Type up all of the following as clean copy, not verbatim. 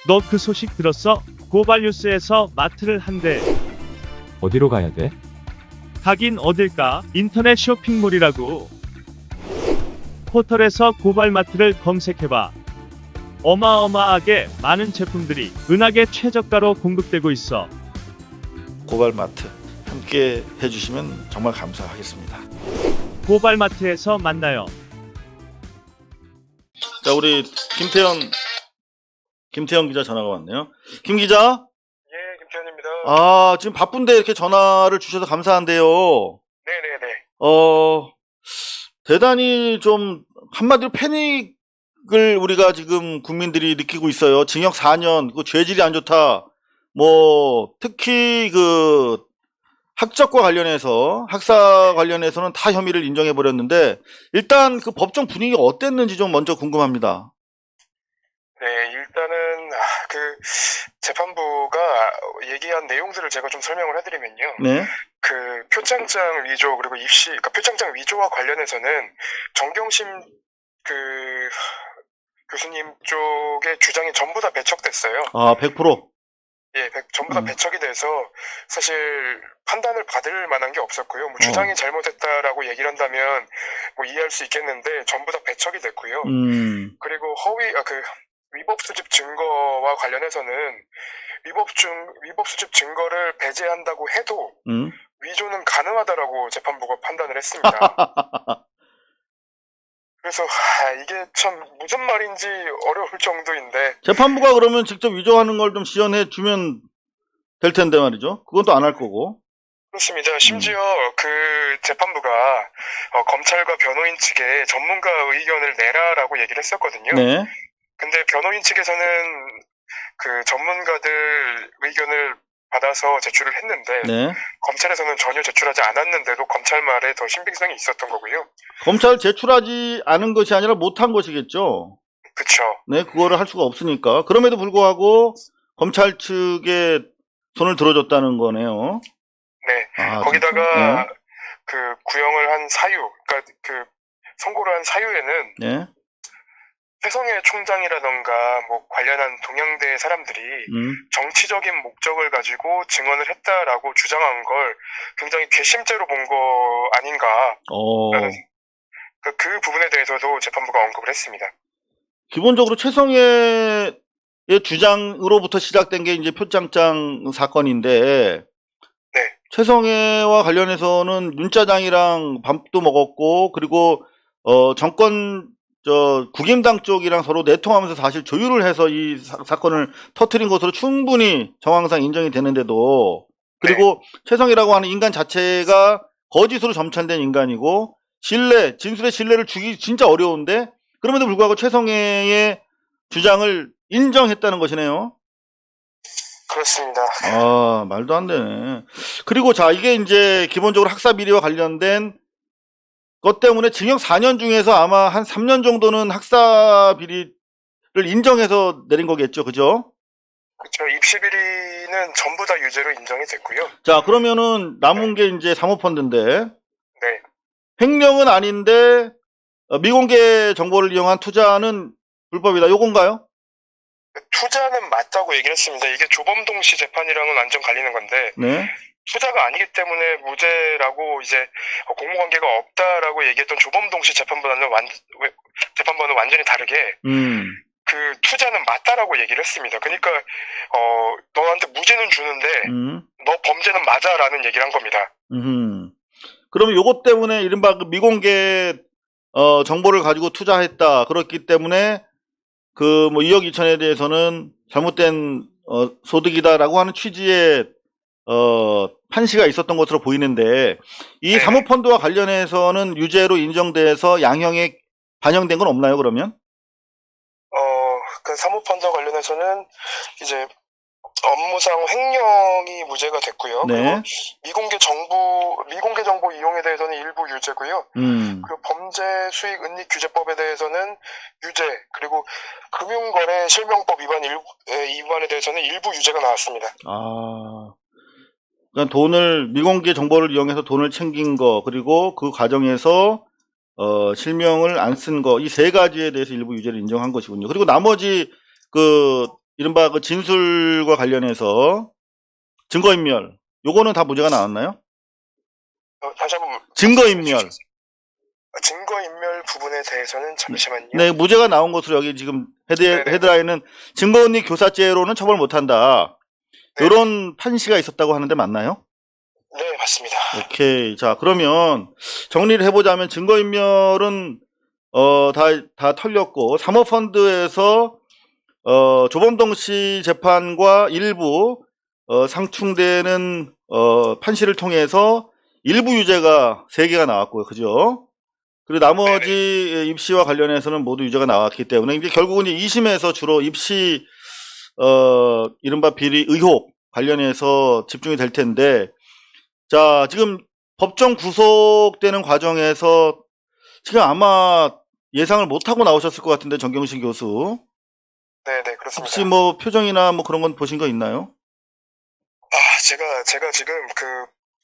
너 그 소식 들었어? 고발뉴스에서 마트를 한대. 어디로 가야 돼? 가긴 어딜까? 인터넷 쇼핑몰이라고. 포털에서 고발마트를 검색해봐. 어마어마하게 많은 제품들이 은하계 최저가로 공급되고 있어. 고발마트 함께 해주시면 정말 감사하겠습니다. 고발마트에서 만나요. 자, 우리 김태형 기자 전화가 왔네요. 김 기자, 예, 김태현입니다. 지금 바쁜데 이렇게 전화를 주셔서 감사한데요. 네네네. 대단히 좀 한마디로 패닉을 우리가 지금 국민들이 느끼고 있어요. 징역 4년, 그 죄질이 안 좋다. 뭐 특히 그 학적과 관련해서 학사 관련해서는 다 혐의를 인정해 버렸는데 일단 그 법정 분위기가 어땠는지 좀 먼저 궁금합니다. 네, 일단은 그 재판부가 얘기한 내용들을 제가 좀 설명을 해드리면요. 네. 그 표창장 위조 그리고 그러니까 표창장 위조와 관련해서는 정경심 그 교수님 쪽의 주장이 전부 다 배척됐어요. 100%. 예, 전부 다 배척이 돼서 사실 판단을 받을 만한 게 없었고요. 뭐 주장이 잘못했다라고 얘기를 한다면 뭐 이해할 수 있겠는데 전부 다 배척이 됐고요. 그리고 위법 수집 증거와 관련해서는 위법 수집 증거를 배제한다고 해도 위조는 가능하다라고 재판부가 판단을 했습니다. 그래서 이게 참 무슨 말인지 어려울 정도인데 재판부가 그러면 직접 위조하는 걸 좀 지원해 주면 될 텐데 말이죠. 그건 또 안 할 거고. 그렇습니다. 심지어 그 재판부가 검찰과 변호인 측에 전문가 의견을 내라라고 얘기를 했었거든요. 네. 근데 변호인 측에서는 그 전문가들 의견을 받아서 제출을 했는데 네. 검찰에서는 전혀 제출하지 않았는데도 검찰 말에 더 신빙성이 있었던 거고요. 검찰 제출하지 않은 것이 아니라 못한 것이겠죠. 그쵸. 네, 그거를 할 수가 없으니까. 그럼에도 불구하고 검찰 측에 손을 들어줬다는 거네요. 네. 거기다가 네. 그 구형을 한 사유, 그러니까 그 선고를 한 사유에는 네. 회성의 총장이라던가 뭐 관련한 동양대 사람들이 정치적인 목적을 가지고 증언을 했다라고 주장한 걸 굉장히 괘씸죄로 본 거 아닌가. 그 부분에 대해서도 재판부가 언급을 했습니다. 기본적으로 최성해의 주장으로부터 시작된 게 이제 표창장 사건인데, 네. 최성해와 관련해서는 윤짜장이랑 밥도 먹었고, 그리고 정권 국임당 쪽이랑 서로 내통하면서 사실 조율을 해서 이 사건을 터뜨린 것으로 충분히 정황상 인정이 되는데도, 그리고 최성해라고 하는 인간 자체가 거짓으로 점찬된 인간이고 진술의 신뢰를 주기 진짜 어려운데 그럼에도 불구하고 최성해의 주장을 인정했다는 것이네요. 그렇습니다. 말도 안 되네. 그리고 자, 이게 이제 기본적으로 학사 비리와 관련된 것 때문에 징역 4년 중에서 아마 한 3년 정도는 학사 비리를 인정해서 내린 거겠죠. 그죠? 그렇죠. 입시 비리는 전부 다 유죄로 인정이 됐고요. 자, 그러면은 남은 게 이제 사모펀드인데. 네. 횡령은 아닌데 미공개 정보를 이용한 투자는 불법이다. 요건가요? 투자는 맞다고 얘기를 했습니다. 이게 조범동 씨 재판이랑은 완전 갈리는 건데 네. 투자가 아니기 때문에 무죄라고 이제 공모관계가 없다라고 얘기했던 조범동 씨 재판과는 완전히 다르게 그 투자는 맞다라고 얘기를 했습니다. 그러니까 너한테 무죄는 주는데 너 범죄는 맞아라는 얘기를 한 겁니다. 그러면 요것 때문에 이른바 그 미공개 정보를 가지고 투자했다. 그렇기 때문에 그 뭐 2억 2천에 대해서는 잘못된 소득이다라고 하는 취지의 판시가 있었던 것으로 보이는데 이 사모펀드와 관련해서는 유죄로 인정돼서 양형에 반영된 건 없나요, 그러면? 그 사모펀드와 관련해서는 이제 업무상 횡령이 무죄가 됐고요. 네. 그리고 미공개 정보 이용에 대해서는 일부 유죄고요. 그리고 범죄 수익 은닉 규제법에 대해서는 유죄, 그리고 금융거래 실명법 위반에 대해서는 일부 유죄가 나왔습니다. 그러니까 미공개 정보를 이용해서 돈을 챙긴 거, 그리고 그 과정에서 실명을 안 쓴 거, 이 세 가지에 대해서 일부 유죄를 인정한 것이군요. 그리고 나머지 그 이른바 그 진술과 관련해서 증거인멸, 요거는 다 무죄가 나왔나요? 다시 한번 증거인멸. 증거인멸 부분에 대해서는 잠시만요. 네, 무죄가 나온 것으로 여기 지금 헤드라인은 증거은닉 교사죄로는 처벌 못한다. 네. 이런 판시가 있었다고 하는데 맞나요? 네, 맞습니다. 오케이. 자, 그러면 정리를 해보자면 증거인멸은 다 털렸고 사모펀드에서 조범동 씨 재판과 일부 상충되는 판시를 통해서 일부 유죄가 3개가 나왔고요. 그죠? 그리고 나머지 입시와 관련해서는 모두 유죄가 나왔기 때문에 이제 결국은 2심에서 주로 입시 이른바 비리 의혹 관련해서 집중이 될 텐데, 자, 지금 법정 구속되는 과정에서 지금 아마 예상을 못하고 나오셨을 것 같은데, 정경심 교수. 네, 그렇습니다. 혹시 뭐 표정이나 뭐 그런 건 보신 거 있나요? 제가 지금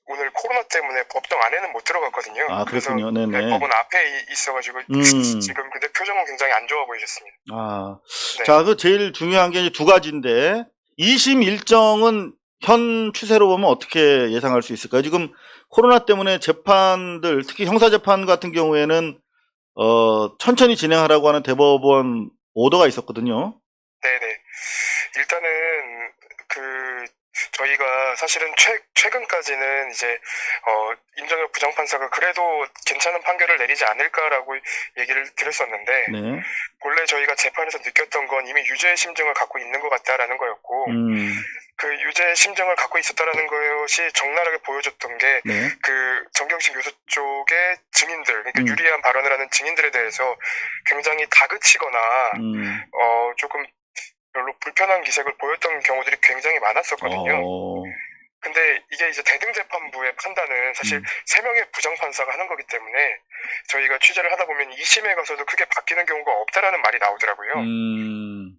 오늘 코로나 때문에 법정 안에는 못 들어갔거든요. 아, 그렇군요. 그래서 네네. 법원 앞에 있어가지고 지금 근데 표정은 굉장히 안 좋아 보이셨습니다. 아, 네. 자, 그 제일 중요한 게 이제 2가지인데 2심 일정은 현 추세로 보면 어떻게 예상할 수 있을까요? 지금 코로나 때문에 재판들, 특히 형사재판 같은 경우에는 천천히 진행하라고 하는 대법원 오더가 있었거든요. 네네. 일단은 저희가 사실은 최근까지는 이제 임정혁 부장판사가 그래도 괜찮은 판결을 내리지 않을까라고 얘기를 드렸었는데, 네. 본래 저희가 재판에서 느꼈던 건 이미 유죄의 심증을 갖고 있는 것 같다라는 거였고, 그 유죄의 심증을 갖고 있었다라는 것이 적나라하게 보여줬던 게 네. 정경심 교수 쪽의 증인들, 그러니까 유리한 발언을 하는 증인들에 대해서 굉장히 다그치거나 조금 별로 불편한 기색을 보였던 경우들이 굉장히 많았었거든요. 근데 이게 이제 대등재판부의 판단은 사실 3명의 부장판사가 하는 거기 때문에 저희가 취재를 하다 보면 2심에 가서도 크게 바뀌는 경우가 없다라는 말이 나오더라고요.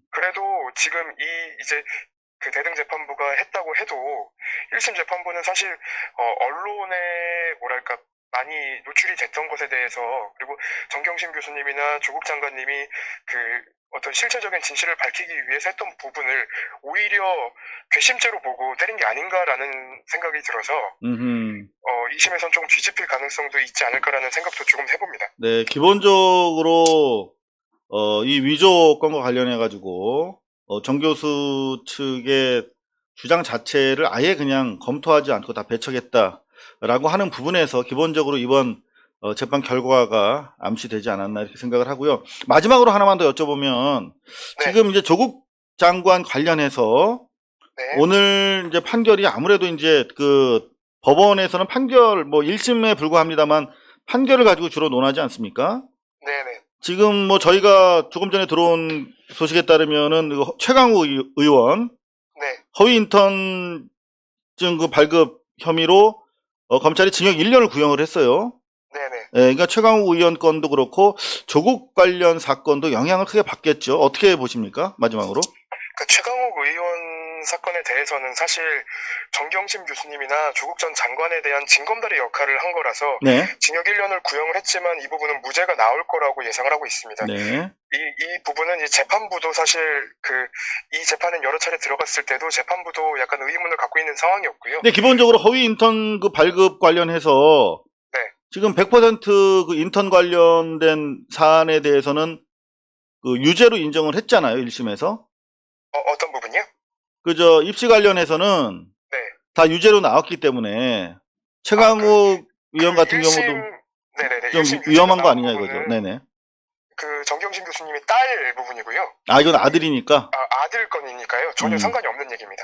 그래도 지금 이제 그 대등재판부가 했다고 해도 1심 재판부는 사실 언론에 뭐랄까 많이 노출이 됐던 것에 대해서, 그리고 정경심 교수님이나 조국 장관님이 어떤 실체적인 진실을 밝히기 위해서 했던 부분을 오히려 괘씸죄로 보고 때린 게 아닌가라는 생각이 들어서 2심에선 조금 뒤집힐 가능성도 있지 않을까라는 생각도 조금 해봅니다. 네, 기본적으로 이 위조 건과 관련해 가지고 정 교수 측의 주장 자체를 아예 그냥 검토하지 않고 다 배척했다라고 하는 부분에서 기본적으로 이번 재판 결과가 암시되지 않았나 이렇게 생각을 하고요. 마지막으로 하나만 더 여쭤보면, 지금 이제 조국 장관 관련해서 오늘 이제 판결이 아무래도 이제 그 법원에서는 판결 뭐 1심에 불과합니다만 판결을 가지고 주로 논하지 않습니까? 네네. 지금 뭐 저희가 조금 전에 들어온 소식에 따르면은 최강욱 의원 허위 인턴 증 발급 혐의로 검찰이 징역 1년을 구형을 했어요. 네네. 네, 그러니까 최강욱 의원 건도 그렇고 조국 관련 사건도 영향을 크게 받겠죠. 어떻게 보십니까? 마지막으로. 최강욱 의원 사건에 대해서는 사실 정경심 교수님이나 조국 전 장관에 대한 징검다리 역할을 한 거라서 징역 1년을 구형을 했지만 이 부분은 무죄가 나올 거라고 예상을 하고 있습니다. 이 부분은 이 재판부도 사실 이 재판은 여러 차례 들어갔을 때도 재판부도 약간 의문을 갖고 있는 상황이었고요. 근데 기본적으로 허위 인턴 그 발급 관련해서 지금 100% 그 인턴 관련된 사안에 대해서는 그 유죄로 인정을 했잖아요, 1심에서. 어떤 부분이요? 입시 관련해서는 다 유죄로 나왔기 때문에 최강욱 의원 같은 경우도 좀 위험한 거 아니냐 이거죠. 네네. 정경심 교수님이 딸 부분이고요. 이건 아들이니까. 아들 건이니까요. 전혀 상관이 없는 얘기입니다.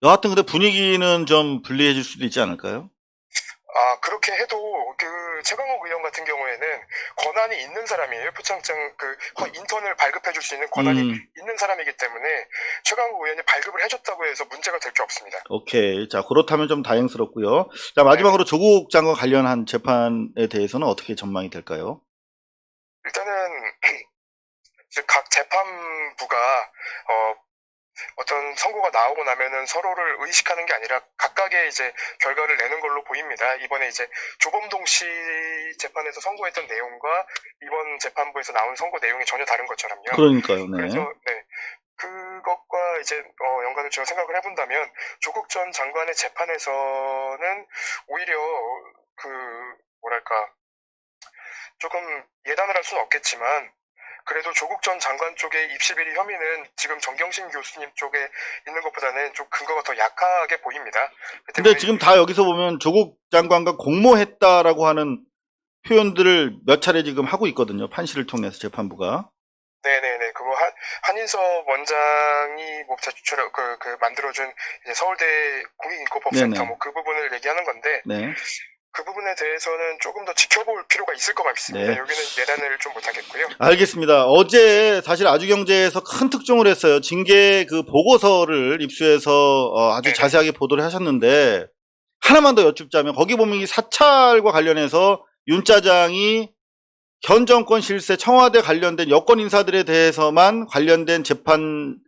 여하튼 근데 분위기는 좀 불리해질 수도 있지 않을까요? 그렇게 해도 최강욱 의원 같은 경우에는 권한이 있는 사람이에요. 표창장 인턴을 발급해줄 수 있는 권한이 있는 사람이기 때문에 최강욱 의원이 발급을 해줬다고 해서 문제가 될 게 없습니다. 오케이. 자, 그렇다면 좀 다행스럽고요. 자, 마지막으로 조국 장관 관련한 재판에 대해서는 어떻게 전망이 될까요? 일단은 각 재판부가 어떤 선고가 나오고 나면은 서로를 의식하는 게 아니라 각각의 이제 결과를 내는 걸로 보입니다. 이번에 이제 조범동 씨 재판에서 선고했던 내용과 이번 재판부에서 나온 선고 내용이 전혀 다른 것처럼요. 그러니까요. 네. 그래서 그것과 이제 연관을 지어 생각을 해본다면 조국 전 장관의 재판에서는 오히려 그 뭐랄까 조금 예단을 할 수는 없겠지만 그래도 조국 전 장관 쪽의 입시비리 혐의는 지금 정경심 교수님 쪽에 있는 것보다는 좀 근거가 더 약하게 보입니다. 근데 지금 다 여기서 보면 조국 장관과 공모했다라고 하는 표현들을 몇 차례 지금 하고 있거든요. 판시를 통해서 재판부가. 네네네. 그거 한인섭 원장이 뭐 만들어준 이제 서울대 공익인권법센터 네네. 뭐 그 부분을 얘기하는 건데 네. 그 부분에 대해서는 조금 더 지켜볼 필요가 있을 것 같습니다. 네. 여기는 예단을 좀 못하겠고요. 알겠습니다. 어제 사실 아주경제에서 큰 특종을 했어요. 징계 그 보고서를 입수해서 아주 네네. 자세하게 보도를 하셨는데 하나만 더 여쭙자면 거기 보면 이 사찰과 관련해서 윤 차장이 현 정권 실세 청와대 관련된 여권 인사들에 대해서만 관련된 재판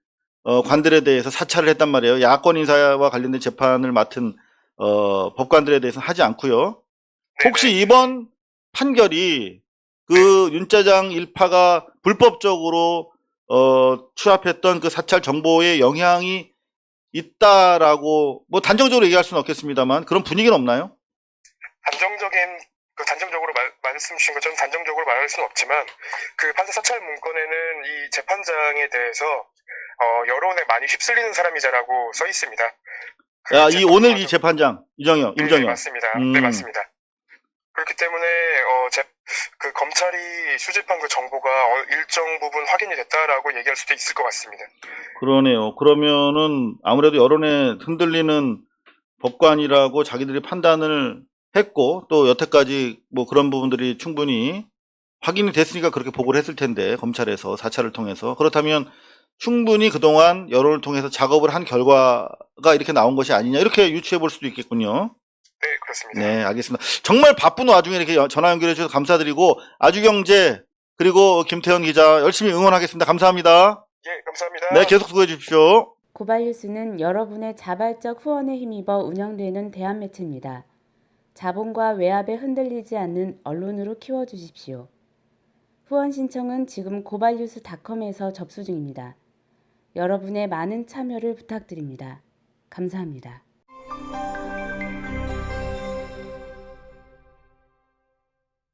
관들에 대해서 사찰을 했단 말이에요. 야권 인사와 관련된 재판을 맡은 법관들에 대해서는 하지 않고요. 혹시 네네. 이번 판결이 그 윤 차장 일파가 불법적으로 취합했던 그 사찰 정보에 영향이 있다라고 뭐 단정적으로 얘기할 수는 없겠습니다만 그런 분위기는 없나요? 단정적으로 말씀 주신 것처럼 단정적으로 말할 수는 없지만 그 판사 사찰 문건에는 이 재판장에 대해서 여론에 많이 휩쓸리는 사람이자라고 써 있습니다. 오늘 이 재판장 임정영. 네, 맞습니다. 네, 맞습니다. 그렇기 때문에 그 검찰이 수집한 그 정보가 일정 부분 확인이 됐다라고 얘기할 수도 있을 것 같습니다. 그러네요. 그러면은 아무래도 여론에 흔들리는 법관이라고 자기들이 판단을 했고 또 여태까지 뭐 그런 부분들이 충분히 확인이 됐으니까 그렇게 보고를 했을 텐데 검찰에서 사찰을 통해서 그렇다면 충분히 그동안 여론을 통해서 작업을 한 결과가 이렇게 나온 것이 아니냐 이렇게 유추해 볼 수도 있겠군요. 네, 그렇습니다. 네, 알겠습니다. 정말 바쁜 와중에 이렇게 전화 연결해 주셔서 감사드리고 아주경제 그리고 김태현 기자 열심히 응원하겠습니다. 감사합니다. 예, 감사합니다. 네, 계속 수고해 주십시오. 고발뉴스는 여러분의 자발적 후원에 힘입어 운영되는 대한매체입니다. 자본과 외압에 흔들리지 않는 언론으로 키워주십시오. 후원 신청은 지금 고발뉴스닷컴에서 접수 중입니다. 여러분의 많은 참여를 부탁드립니다. 감사합니다.